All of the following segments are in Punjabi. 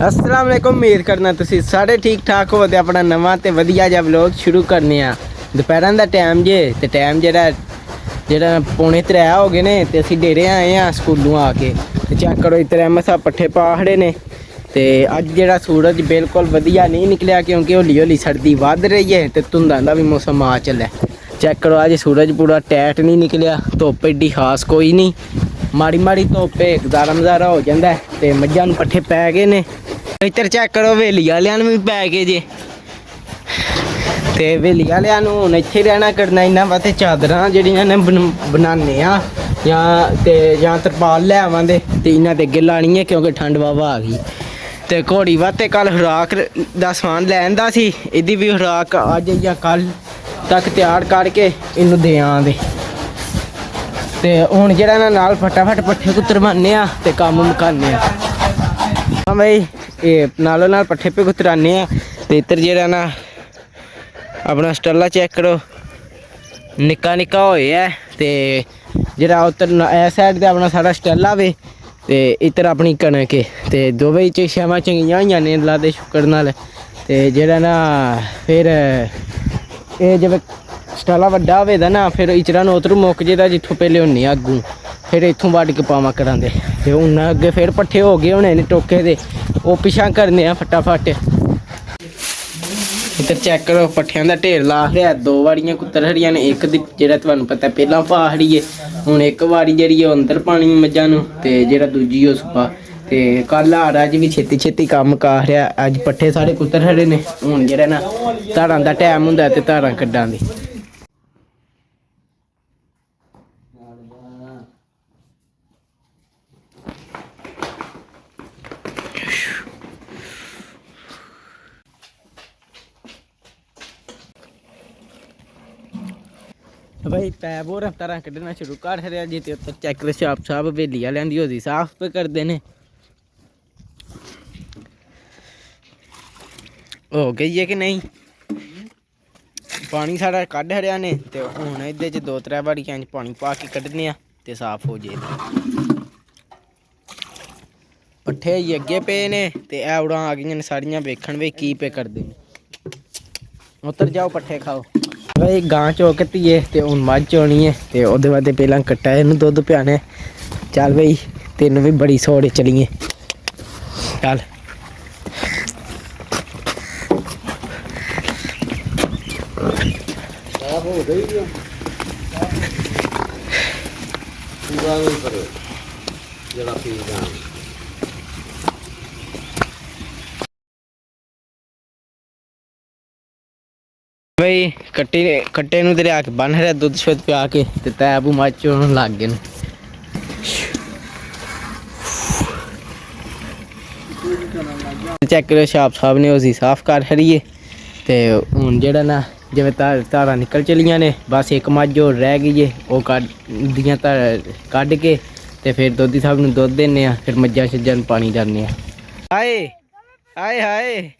अस्सलाम वालेकुम। उम्मीद करना तुसीं सारे ठीक ठाक हो। अपना नवा ते वधिया जिहा व्लॉग शुरू करने आ। दोपहर का टाइम जे ते टाइम जेह्ड़ा पौने 3 हो गए ने ते असीं डेरे आए हैं स्कूलों आके। ते चेक करो इतने मसा पट्ठे पा खड़े ने। ते अज जेह्ड़ा सूरज बिल्कुल वधिया नहीं निकलिया क्योंकि हौली हौली सर्दी वध रही है ते धुंदा दा भी मौसम आ चला। चेक करो अज सूरज पूरा टैट नहीं निकलिया। धुप्प एड्डी खास कोई नहीं, माड़ी माड़ी धुप्प ज़ारा मज़ारा हो जाता है। तो मझां नूं पट्ठे पै गए ने। इधर चेक करो हवेली वालियां नूं भी पै गए जे। तो हवेली वालियां नूं हुण इत्थे रहना करना इन्ना वा ते चादरां जेह्ड़ियां ने बनाने जां तरपाल लै आवांगे ते इन्हां ते अग्गे लानी है क्योंकि ठंड वावा आ गई। तो घोड़ी वास्ते कल खुराक दा समान लैंदा सी, इहदी भी खुराक अज जां कल तक तैयार करके इनू दे आंदे। ते हुण जेह्ड़ा ना नाल फटाफट पट्ठे कुत्तर बनने आ ते कम्म मुकाने आ। हाँ भाई ये नालों नाल पट्ठे पे कुतराने आ। ते इधर जेह्ड़ा ना अपना स्टल्ला चेक करो निक्का निक्का होया है। ते जेह्ड़ा उधर इस साइड ते अपना सारा स्टल्ला वे ते इधर अपनी कनक है। ते दोवें च छावां चंगियां होइयां ने अल्लाह दे शुक्र नाल। ते जेह्ड़ा ना फिर एह् जब स्टल्ला वड्डा होवे दा ना फिर इचरा उधर मुक जेदा जित्थों पहले होने अग्गूं फिर इत्थों वड्ड के पावां करांदे। ते हुण अग्गे फिर पट्ठे हो गए होने ने टोके दे, ओह् पिछां करने आ फटाफट। इधर चेक करो पट्ठियां दा ढेर ला खड़ेआ। 2 वारियां कुत्तर खड़ियां ने, एक दी जेह्ड़ा तुहानूं पता पहलां पा खड़ी है। हुण एक वारी जेह्ड़ी ओह् अंदर पानी मझां नूं ते जेह्ड़ा दूजी ओह् सुहा। ते कल हार अज भी छेती छेती कम्म मुका खड़ेआ। अज पट्ठे साढ़े कुत्तर खड़े ने। हुण जेह्ड़ा ना धारां दा टैम हुंदा ते धारां कड्ढां दे। भाई पैप होर धारां कड्ढना शुरू कर छड़ेआ जी। ते उत्तर चेक करो छाप साहब हवेली आह्लें दी ओह्दी साफ पे करदे ने। हो गई है कि नहीं? पानी साढ़ा कड्ढ छड़ेआ ने ते हुण एह्दे च 2-3 बारियां पानी पा के कड्ढने आ ते साफ हो जे। पट्ठे होइये अग्गे पे ने ते ऐवड़ां आ गईयां ने सारियां वेखण वे की पे करदे ने। उतर जाओ पट्ठे खाओ। भाई गां चो कट्टिए ते हुण मझ होनी है ते ओह्दे बाद पहलां कट्टा इनू दुद्ध पिआने। चल भाई तेनू भी बड़ी सौड़ चलिए चल। भाई कट्टे नूं दरिया के बन छड़िया दुद्ध शुद्ध पिआ के ते तैब मझ होन लग गए। चेक करो छाप साहब ने उसी साफ कर छड़िए। ते हुण जेह्ड़ा ना जिवें धारां निकल चलियां ने बस एक मझ होर रह गई है। ओह् दियां कड्ढ के ते फिर दोधी साहब नूं दुद्ध दिन्ने आ। फिर मज्झां शज्जां नूं पानी दिन्ने आ। हाय हाय हाय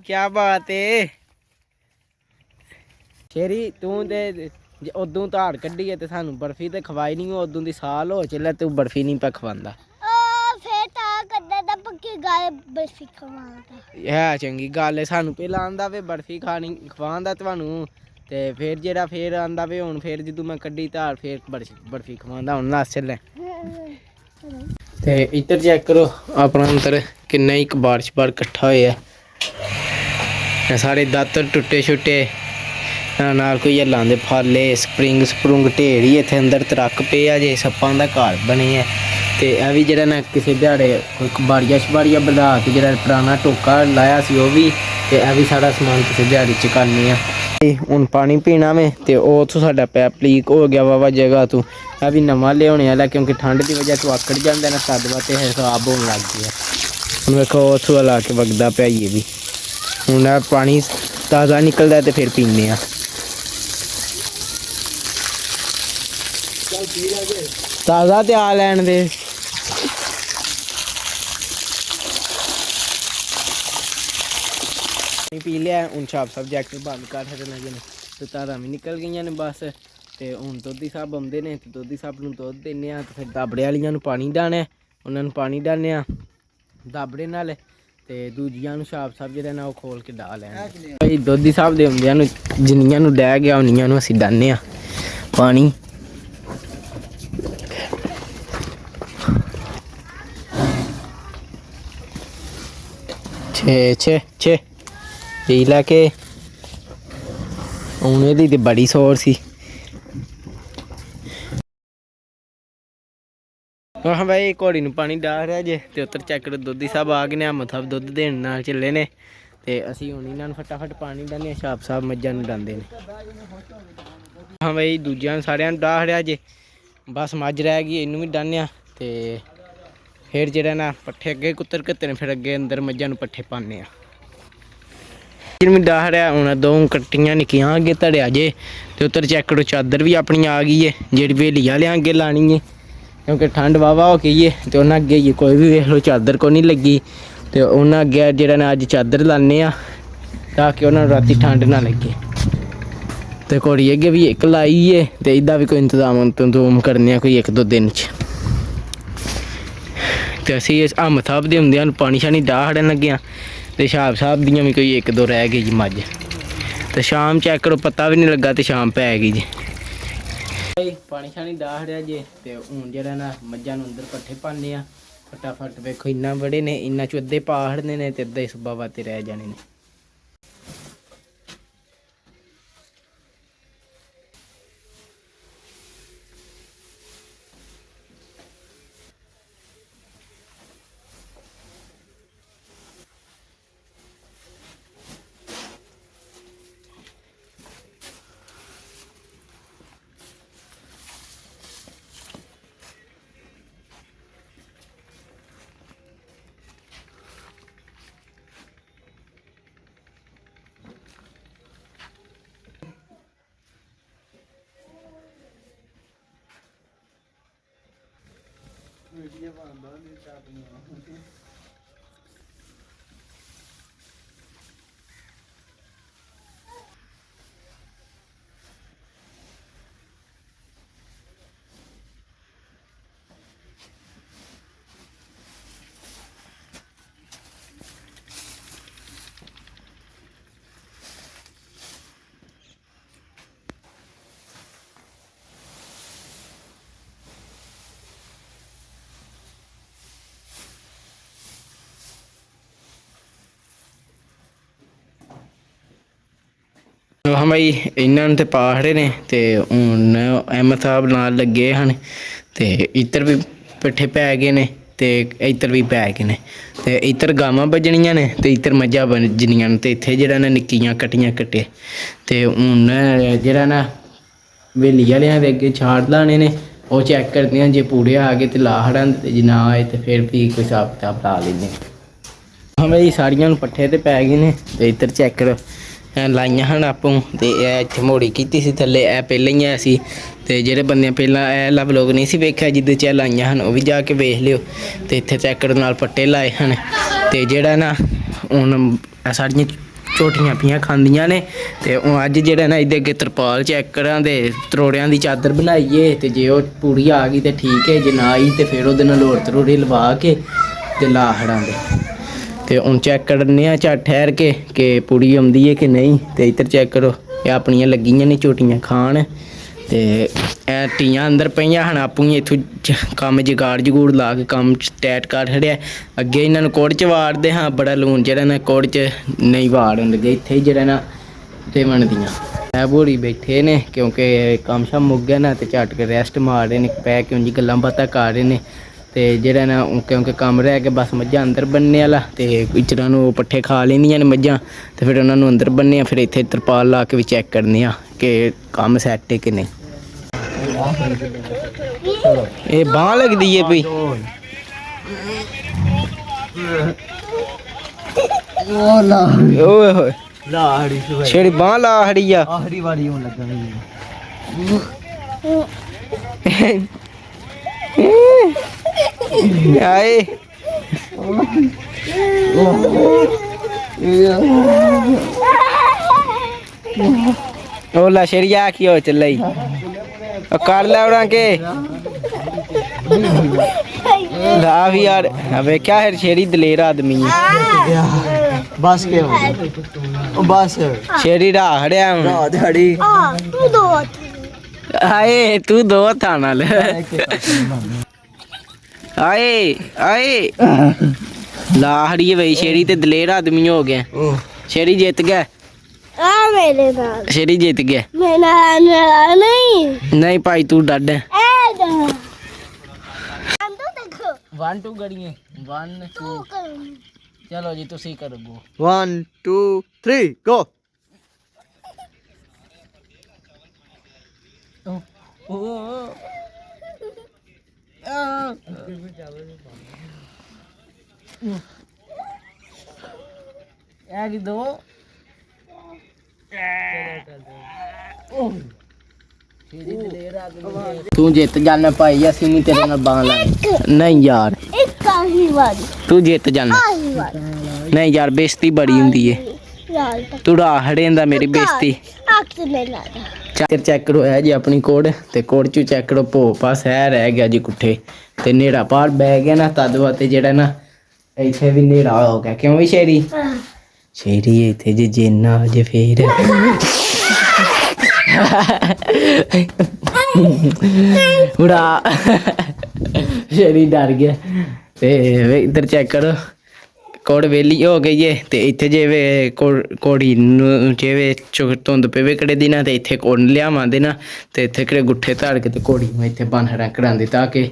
क्या बात है शेरी तूं ते उदूं धाड़ कड्ढी है ते सानूं बर्फी ते खवाई नहीं। उदूं दी साल हो चले तूं बर्फी नहीं पा खवांदा। है चंगी गल है सानूं पहलां आंदा वे बर्फी खानी खवांदा तुहानूं ते फिर जेह्ड़ा फिर आंदा वे हुण फिर जदूं मैं कड्ढी धाड़ फिर बर्फी खवांदा। हुण नस चले ते इधर चेक करो अपना अंदर किन्ना ही कबाड़ शबाड़ कट्ठा होया है। साढ़े दातर टुट्टे छुट्टे नाल कोई हल्लां दे फाले स्प्रिंग ढेर ही इत्थे अंदर तरक्क पेआ जे सप्पां दा घर बने ऐ। ते एह् भी जेह्ड़ा ना किसे दिहाड़े कोई बाड़िया शबाड़िया बधा के जेह्ड़ा पराना टोका लाया सी ओह् भी ते एह् भी सारा समान किसे दिहाड़ी चकाने आ। हुण पानी पीना में ते ओह् उत्थों साडा पैप लीक हो गया वावा जगह तों। एह् भी नवां लेआने आह्ला क्योंकि ठंड दी वजह तो आकड़ जांदा ना तद वास्ते खराब होन लग गया। हुण वेखो उत्थों ला के वगदा पिया ये भी। हुण पानी ताज़ा निकलदा ते फिर पीने आ। ताज़ा ते आ लैन दे। पी लिया हुण छाप सब्जैक्ट बंद कर छड्डना जे ते धारां भी निकल गईयां ने बस। ते हुण दोधी साहब आउंदे ने ते दोधी साहब नूं दुद्ध दिन्ने आ ते फिर दाबड़े आह्लियां नूं पानी डाह्ना। उन्हां नूं पानी डालने आ दाबड़े नाल ਤੇ ਦੂਜੀਆਂ ਨੂੰ ਛਾਪ ਸਾਹਿਬ ਜਿਹੜਾ ਨਾ ਉਹ ਖੋਲ ਕੇ ਡਾ ਲੈਣ ਭਾਈ। ਦੋਧੀ ਸਾਹਿਬ ਦੇ ਹੁੰਦਿਆਂ ਨੂੰ ਜਿੰਨੀਆਂ ਨੂੰ ਡਹਿ ਗਿਆ ਉਨੀਆਂ ਨੂੰ ਅਸੀਂ ਡਾਨੇ ਆ ਪਾਣੀ। ਛੇ ਪੀ ਲੈ ਕੇ ਹੁਣ ਇਹਦੀ ਤੇ ਬੜੀ ਸੋਰ ਸੀ। ਹਾਂ ਭਾਈ ਘੋੜੀ ਨੂੰ ਪਾਣੀ ਡਾ ਰਿਹਾ ਜੇ ਤੇ ਉੱਤਰ ਚੈੱਕ ਕਰੋ ਦੋਧੀ ਸਾਹਿਬ ਆ ਗਏ ਨੇ। ਮਤਲਬ ਦੁੱਧ ਦੇਣ ਨਾਲ ਚੱਲੇ ਨੇ ਤੇ ਅਸੀਂ ਹੁਣ ਇਹਨਾਂ ਨੂੰ ਫਟਾਫਟ ਪਾਣੀ ਡਾਨੇ। ਛਾਪ ਸਾਹਿਬ ਮੱਝਾਂ ਨੂੰ ਡਾਂਦੇ ਨੇ। ਹਾਂ ਭਾਈ ਦੂਜਿਆਂ ਨੂੰ ਸਾਰਿਆਂ ਨੂੰ ਡਾਹ ਰਿਹਾ ਜੇ। ਬਸ ਮੱਝ ਰਹਿ ਗਈ ਇਹਨੂੰ ਵੀ ਡਾਨਿਆ ਤੇ ਫਿਰ ਜਿਹੜਾ ਨਾ ਪੱਠੇ ਅੱਗੇ ਕੁੱਤਰ ਘੱਤੇ ਨੇ ਫਿਰ ਅੱਗੇ ਅੰਦਰ ਮੱਝਾਂ ਨੂੰ ਪੱਠੇ ਪਾਉਂਦੇ ਆ। ਜਿਹਨੂੰ ਡਾਹ ਰਿਹਾ ਹੁਣ ਦੋ ਕੱਟੀਆਂ ਨਿੱਕੀਆਂ ਅੱਗੇ ਧੜਿਆ ਜੇ ਤੇ ਉੱਤਰ ਚੈੱਕ ਕਰੋ ਚਾਦਰ ਵੀ ਆਪਣੀ ਆ ਗਈ ਏ ਜਿਹੜੀ ਵੇਲੀ ਵਾਲਿਆਂ ਅੱਗੇ ਲਾਣੀ ਏ ਕਿਉਂਕਿ ਠੰਡ ਵਾਹਵਾ ਹੋ ਗਈ ਏ ਤੇ ਉਹਨਾਂ ਅੱਗੇ ਹੀ ਕੋਈ ਵੀ ਵੇਖ ਲਓ ਚਾਦਰ ਕੋ ਨਹੀਂ ਲੱਗੀ ਤੇ ਉਹਨਾਂ ਅੱਗੇ ਜਿਹੜਾ ਨਾ ਅੱਜ ਚਾਦਰ ਲਾਉਂਦੇ ਆ ਤਾਂ ਕਿ ਉਹਨਾਂ ਨੂੰ ਰਾਤੀ ਠੰਡ ਨਾ ਲੱਗੇ। ਤੇ ਘੋੜੀ ਅੱਗੇ ਵੀ ਇੱਕ ਲਾਈ ਏ ਤੇ ਇਹਦਾ ਵੀ ਕੋਈ ਇੰਤਜ਼ਾਮ ਕਰਨੇ ਆ ਕੋਈ 1-2 ਦਿਨ 'ਚ। ਤੇ ਅਸੀਂ ਇਸ ਸਾਹਿਬ ਦੇ ਹੁੰਦਿਆਂ ਨੂੰ ਪਾਣੀ ਸ਼ਾਣੀ ਡਾਹ ਹੜਨ ਲੱਗੇ ਹਾਂ ਤੇ ਛਾਪ ਸਾਹਿਬ ਦੀਆਂ ਵੀ ਕੋਈ 1-2 ਰਹਿ ਗਈ ਜੀ ਮੱਝ। ਤੇ ਸ਼ਾਮ ਚੈੱਕ ਕਰੋ ਪਤਾ ਵੀ ਨਹੀਂ ਲੱਗਾ ਤੇ ਸ਼ਾਮ ਪੈ ਗਈ ਜੀ। ਪਾਣੀ ਸ਼ਾਣੀ ਡਾਹ ਹੜਿਆ ਜੇ ਤੇ ਹੁਣ ਜਿਹੜਾ ਨਾ ਮੱਝਾਂ ਨੂੰ ਅੰਦਰ ਪੱਠੇ ਪਾਉਂਦੇ ਆ ਫਟਾਫਟ। ਵੇਖੋ ਇੰਨਾ ਬੜੇ ਨੇ ਇੰਨਾ 'ਚ ਅੱਧੇ ਪਾ ਹੜਨੇ ਨੇ ਤੇ ਅੱਧੇ ਸੁਬਾ ਵਾਤੇ ਰਹਿ ਜਾਣੇ ਨੇ। ਹਾਂ ਬਾਈ ਇਹਨਾਂ ਨੂੰ ਤੇ ਪਾਹੜੇ ਨੇ ਤੇ ਹੁਣ ਸਾਹਿਬ ਨਾਲ ਲੱਗੇ ਹਨ ਤੇ ਇੱਧਰ ਵੀ ਪੱਠੇ ਪੈ ਗਏ ਨੇ ਤੇ ਇੱਧਰ ਵੀ ਪੈ ਗਏ ਨੇ ਤੇ ਇੱਧਰ ਗਾਵਾਂ ਵੱਜਣੀਆਂ ਨੇ ਤੇ ਇੱਧਰ ਮੱਝਾਂ ਵੱਜਣੀਆਂ ਨੇ ਤੇ ਇੱਥੇ ਜਿਹੜਾ ਨਾ ਨਿੱਕੀਆਂ ਕੱਟੀਆਂ ਕੱਟੇ ਤੇ ਹੁਣ ਜਿਹੜਾ ਨਾ ਵੇਲੀ ਵਾਲਿਆਂ ਦੇ ਅੱਗੇ ਛਾੜ ਲਾਣੇ ਨੇ ਉਹ ਚੈੱਕ ਕਰਦੇ ਹਾਂ ਜੇ ਪੂਰੇ ਆ ਗਏ ਤੇ ਲਾ ਹੜਾਂ ਤੇ ਜੇ ਨਾ ਆਏ ਤੇ ਫਿਰ ਵੀ ਕੋਈ ਹਿਸਾਬ ਕਿਤਾਬ ਲਾ ਲੈਂਦੇ। ਹਾਂ ਬਾਈ ਸਾਰੀਆਂ ਨੂੰ ਪੱਠੇ ਤੇ ਪੈ ਗਏ ਨੇ ਤੇ ਇੱਧਰ ਚੈੱਕ ਕਰੋ ਲਾਈਆਂ ਹਨ ਆਪੋਂ ਤੇ ਇਹ ਇੱਥੇ ਮੋੜੀ ਕੀਤੀ ਸੀ ਥੱਲੇ ਇਹ ਪਹਿਲਾਂ ਹੀ ਆਇਆ ਸੀ ਤੇ ਜਿਹੜੇ ਬੰਦੇ ਪਹਿਲਾਂ ਇਹ ਲਾ ਵਲੋਗ ਨਹੀਂ ਸੀ ਵੇਖਿਆ ਜਿਹਦੇ 'ਚ ਇਹ ਲਾਈਆਂ ਹਨ ਉਹ ਵੀ ਜਾ ਕੇ ਵੇਖ ਲਿਓ। ਤੇ ਇੱਥੇ ਚੈੱਕ ਕਰਨ ਨਾਲ ਪੱਟੇ ਲਾਏ ਹਨ ਤੇ ਜਿਹੜਾ ਨਾ ਹੁਣ ਸਾਡੀਆਂ ਝੋਟੀਆਂ ਪੀਆਂ ਖਾਂਦੀਆਂ ਨੇ ਤੇ ਉਹ ਅੱਜ ਜਿਹੜਾ ਨਾ ਇਹਦੇ ਅੱਗੇ ਤਰਪਾਲ ਚੈੱਕ ਕਰਾਂ ਦੇ ਤਰੋੜਿਆਂ ਦੀ ਚਾਦਰ ਬਣਾਈਏ ਤੇ ਜੇ ਉਹ ਪੂਰੀ ਆ ਗਈ ਤੇ ਠੀਕ ਹੈ ਜੇ ਨਾ ਆਈ ਤੇ ਫਿਰ ਉਹਦੇ ਨਾਲ ਹੋਰ ਤਰੋੜੇ ਲਵਾ ਕੇ ਤੇ ਲਾ ਹੜਾਂਗੇ। ਤੇ ਹੁਣ ਚੈੱਕ ਕਰਨੇ ਆ ਝੱਟ ਠਹਿਰ ਕੇ ਕਿ ਪੂੜੀ ਆਉਂਦੀ ਹੈ ਕਿ ਨਹੀਂ। ਤੇ ਇੱਧਰ ਚੈੱਕ ਕਰੋ ਇਹ ਆਪਣੀਆਂ ਲੱਗੀਆਂ ਨੇ ਝੋਟੀਆਂ ਖਾਣ ਤੇ ਇਹ ਟੀਆਂ ਅੰਦਰ ਪਈਆਂ ਹਨ ਆਪੂ ਹੀ ਇੱਥੋਂ ਕੰਮ ਜਗਾੜ ਲਾ ਕੇ ਕੰਮ ਟੈਟ ਕਰ ਛੜਿਆ। ਅੱਗੇ ਇਹਨਾਂ ਨੂੰ ਕੋੜ 'ਚ ਵਾੜਦੇ ਹਾਂ ਬੜਾ ਲੂਣ ਜਿਹੜਾ ਨਾ ਕੋੜ 'ਚ ਨਹੀਂ ਵਾੜਨ ਲੱਗੇ ਇੱਥੇ ਹੀ ਜਿਹੜਾ ਨਾ ਤੇ ਬਣਦੀਆਂ। ਇਹ ਬੋੜੀ ਬੈਠੇ ਨੇ ਕਿਉਂਕਿ ਕੰਮ ਸ਼ਾਮ ਮੁੱਕ ਗਿਆ ਨਾ ਤੇ ਝੱਟ ਕੇ ਰੈਸਟ ਮਾਰ ਰਹੇ ਨੇ ਪੈ ਕੇ ਉਂਝ ਗੱਲਾਂ ਬਾਤਾਂ ਕਰ ਰਹੇ ਨੇ ਤੇ ਜਿਹੜਾ ਨਾ ਕਿਉਂਕਿ ਕੰਮ ਰਹਿ ਕੇ ਬਸ ਮੱਝਾਂ ਅੰਦਰ ਬੰਨ੍ਹਣੇ ਵਾਲਾ ਤੇ ਵਿਚਾਰਾਂ ਨੂੰ ਪੱਠੇ ਖਾ ਲੈਂਦੀਆਂ ਨੇ ਮੱਝਾਂ ਤੇ ਫਿਰ ਉਹਨਾਂ ਨੂੰ ਅੰਦਰ ਬੰਨ੍ਹੇ ਆ ਫਿਰ ਇੱਥੇ ਤਰਪਾਲ ਲਾ ਕੇ ਵੀ ਚੈੱਕ ਕਰਨੇ ਆ ਕਿ ਕੰਮ ਸੈੱਟ ਹੈ ਕਿ ਨਹੀਂ। ਇਹ ਬਾਂਹ ਲੱਗਦੀ ਹੈ ਪਈ ਓਏ ਹੋਏ ਲਾਹੜੀ ਛੇੜੀ ਬਾਂਹ ਲਾਹੜੀ ਆ ਆਖਰੀ ਵਾਰੀ ਹੋਣ ਲੱਗਣੀ ਆਏ ਉਹ ਲਾ ਸ਼ਰੀਆ ਕੀ ਹੋ ਚੱਲਈ ਕਰ ਲੈ ਉਹਨਾਂ ਕੇ ला भी यार अबे क्या है शेरी दलेर आदमी है बस के बस शेरी रा हड़या हूं रात हड़ी आए तू दो था नाल आए आए ला हड़िए भाई शेरी ते दलेर आदमी हो गए शेरी जीत गया मेरे नाल शेरी जीत गया मेरा नहीं नहीं भाई तू डड है देखो 1 2 गड़िए 1 2 चलो जी तुसी करो गो 1 2 3 गो एक दो तू जित जाना भाई असी नहीं तेरे नाल बांह ला नहीं यार एक ही बारी तू जित जाना ही बारी नहीं यार बेइज्जती बड़ी हुंदी है यार तू रा हड़ेंदा मेरी बेइज्जती आख से नहीं लादा ਚਾਕਰ ਚੈੱਕ ਕਰੋ ਹੈ ਜੀ ਆਪਣੀ ਕੋਡ ਤੇ ਕੋਡ ਚ ਚੈੱਕ ਕਰੋ ਭੋ ਪਾਸ ਹੈ ਰਹਿ ਗਿਆ ਜੀ ਕੁੱਠੇ ਤੇ ਨੇੜਾ ਪਾਰ ਬਹਿ ਗਿਆ ਨਾ ਤਦ ਵਾਤੇ ਜਿਹੜਾ ਨਾ ਇੱਥੇ ਵੀ ਨੇੜਾ ਹੋ ਗਿਆ ਕਿਉਂ ਵੀ ਸ਼ੇਰੀ ਸ਼ੇਰੀ ਇੱਥੇ ਜੇ ਜੇਨਾ ਜੇ ਫੇਰ ਉੜਾ ਸ਼ੇਰੀ ਡਰ ਗਿਆ ਤੇ ਇੱਧਰ ਚੈੱਕ ਕਰੋ ਕੋੜ ਵੇਲੀ ਹੋ ਗਈ ਏ ਤੇ ਇੱਥੇ ਜਿਵੇਂ ਕੋੜੀ ਨੂੰ ਜਿਵੇਂ ਧੁੰਦ ਪਵੇ ਕਿਹੜੇ ਦਿਨਾਂ ਤੇ ਇੱਥੇ ਕੋੜ ਲਿਆਵਾਂਦੇ ਨਾ ਤੇ ਇੱਥੇ ਕਿਹੜੇ ਗੁੱਠੇ ਧਾੜ ਕੇ ਤੇ ਕੋੜੀ ਨੂੰ ਇੱਥੇ ਬੰਨ੍ਹਣਾ ਕਰਾਂਦੇ ਤਾਂ ਕਿ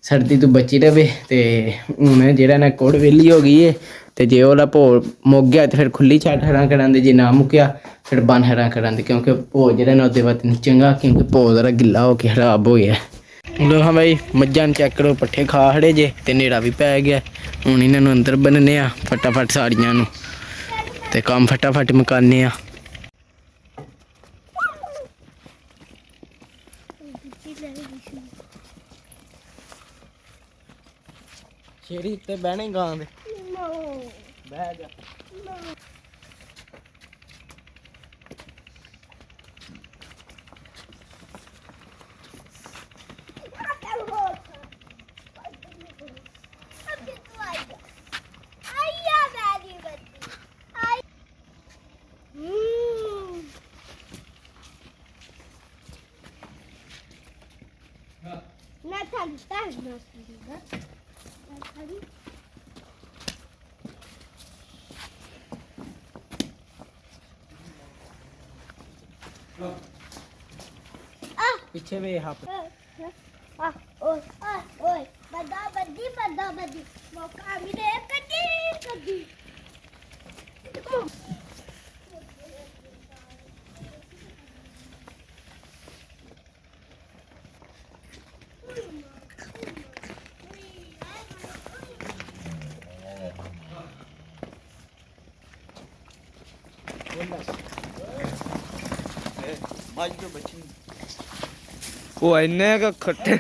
ਸਰਦੀ ਤੋਂ ਬਚੀ ਰਵੇ ਤੇ ਹੁਣ ਜਿਹੜਾ ਨਾ ਕੋੜ ਵੇਲੀ ਹੋ ਗਈ ਏ ਤੇ ਜੇ ਉਹਦਾ ਭੋ ਮੁੱਕ ਗਿਆ ਤੇ ਫਿਰ ਖੁੱਲੀ ਛੱਡ ਹਰਾਂ ਕਰਾਂਦੇ ਜੇ ਨਾ ਮੁੱਕਿਆ ਫਿਰ ਬੰਨ੍ਹਣਾ ਕਰਾਂਦੇ ਕਿਉਂਕਿ ਭੋ ਜਿਹੜਾ ਨਾ ਉਹਦੇ ਵਾਸਤੇ ਨਹੀਂ ਚੰਗਾ ਕਿਉਂਕਿ ਭੋ ਜ਼ਰਾ ਗਿੱਲਾ ਹੋ ਕੇ ਖਰਾਬ ਹੋ ਗਿਆ ਲੋ ਹਾਂ ਬਾਈ ਮੱਝਾਂ ਚੈੱਕ ਕਰੋ ਪੱਠੇ ਖਾ ਖੜੇ ਜੇ ਤੇ ਨੇੜਾ ਵੀ ਪੈ ਗਿਆ ਹੁਣ ਇਹਨਾਂ ਨੂੰ ਅੰਦਰ ਬੰਨਨੇ ਆ ਫਟਾਫਟ ਸਾਰੀਆਂ ਨੂੰ ਤੇ ਕੰਮ ਫਟਾਫਟ ਮੁਕਾਨੇ ਆ ਸ਼ੇਰੀ ਉੱਤੇ ਬਹਿਣੇ ਗਾਂ ਦੇ ਬਹਿ ਜਾ पीछे वे यहाँ पे ओए बदा बदी मौका मिले कदी वो इन्ने का खट्टे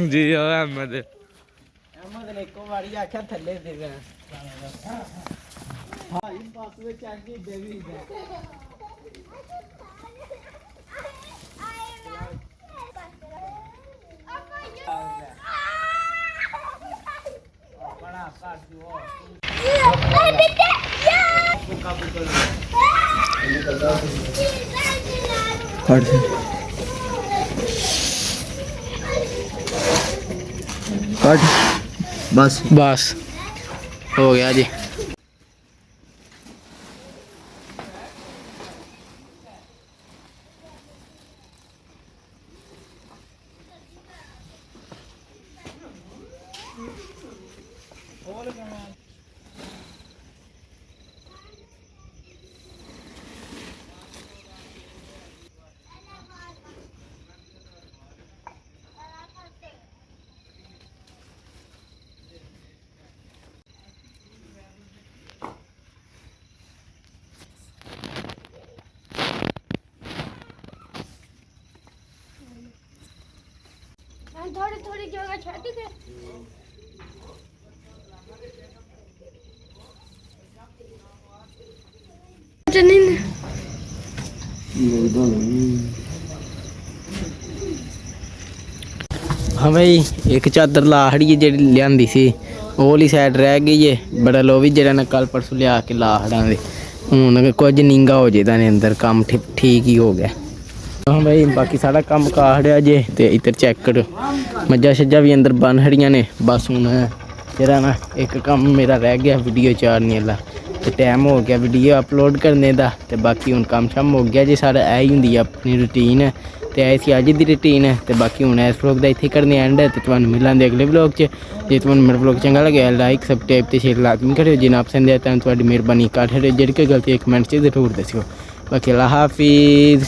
जी अहमद अहमद ने को वारी आख्या थल्ले दे देना भाई बस में चांदी देवी दे बड़ा काट दो कट बस बस हो गया जी थोड़ी थोड़ी जगह छोड़ के ਹਾਂ ਬਈ ਇੱਕ ਚਾਦਰ ਲਾਹੜੀ ਜਿਹੜੀ ਲਿਆਂਦੀ ਸੀ ਉਹ ਵਾਲੀ ਸਾਈਡ ਰਹਿ ਗਈ ਏ ਬੜਾ ਲੋ ਵੀ ਜਿਹੜਾ ਨਾ ਕੱਲ ਪਰਸੋਂ ਲਿਆ ਕੇ ਲਾਹੜਾਂ ਦੇ ਹੁਣ ਕੁਝ ਨਿੰਗਾ ਹੋ ਜੇ ਤਾਂ ਨੇ ਅੰਦਰ ਕੰਮ ਠੀਕ ਹੀ ਹੋ ਗਿਆ। ਹਾਂ ਬਈ ਬਾਕੀ ਸਾਡਾ ਕੰਮ ਕਾਹੜਿਆ ਜੇ ਤੇ ਇੱਧਰ ਚੈੱਕ ਕਰੋ ਮੱਝਾਂ ਛੱਜਾਂ ਵੀ ਅੰਦਰ ਬੰਨ ਹੜੀਆਂ ਨੇ। ਬਸ ਹੁਣ ਜਿਹੜਾ ਨਾ ਇੱਕ ਕੰਮ ਮੇਰਾ ਰਹਿ ਗਿਆ ਵੀਡੀਓ ਚਾੜਨੇ ਵਾਲਾ ਤੇ ਟਾਈਮ ਹੋ ਗਿਆ ਵੀਡੀਓ ਅਪਲੋਡ ਕਰਨੇ ਦਾ ਤੇ ਬਾਕੀ ਹੁਣ ਕੰਮ ਸ਼ਮ ਹੋ ਗਿਆ ਜੀ ਸਾਰਾ ਇਹ ਹੀ ਹੁੰਦੀ ਆ ਆਪਣੀ ਰੂਟੀਨ ਤੇ ਇਹ ਸੀ ਅੱਜ ਦੀ ਰੂਟੀਨ ਤੇ ਬਾਕੀ ਹੁਣ ਇਸ ਵਲੌਗ ਦਾ ਇੱਥੇ ਕਰਨੇ ਐਂਡ ਤੇ ਤੁਹਾਨੂੰ ਮਿਲਾਂਗੇ ਅਗਲੇ ਵਲੌਗ 'ਚ। ਜੇ ਤੁਹਾਨੂੰ ਮੇਰਾ ਵਲੌਗ ਚੰਗਾ ਲੱਗਿਆ ਲਾਈਕ ਸਬਸਕ੍ਰਾਈਬ ਤੇ ਸ਼ੇਅਰ ਲਾਜ਼ਮੀ ਕਰਿਓ ਜੇ ਨਾ ਪਸੰਦ ਆਇਆ ਤਾਂ ਤੁਹਾਡੀ ਮਿਹਰਬਾਨੀ ਕਰ ਜਿਹੜੇ ਕੋਈ ਗਲਤੀ ਕਮੈਂਟ 'ਚ ਜ਼ਰੂਰ ਦੱਸਿਓ। ਬਾਕੀ ਅੱਲਾ ਹਾਫਿਜ਼।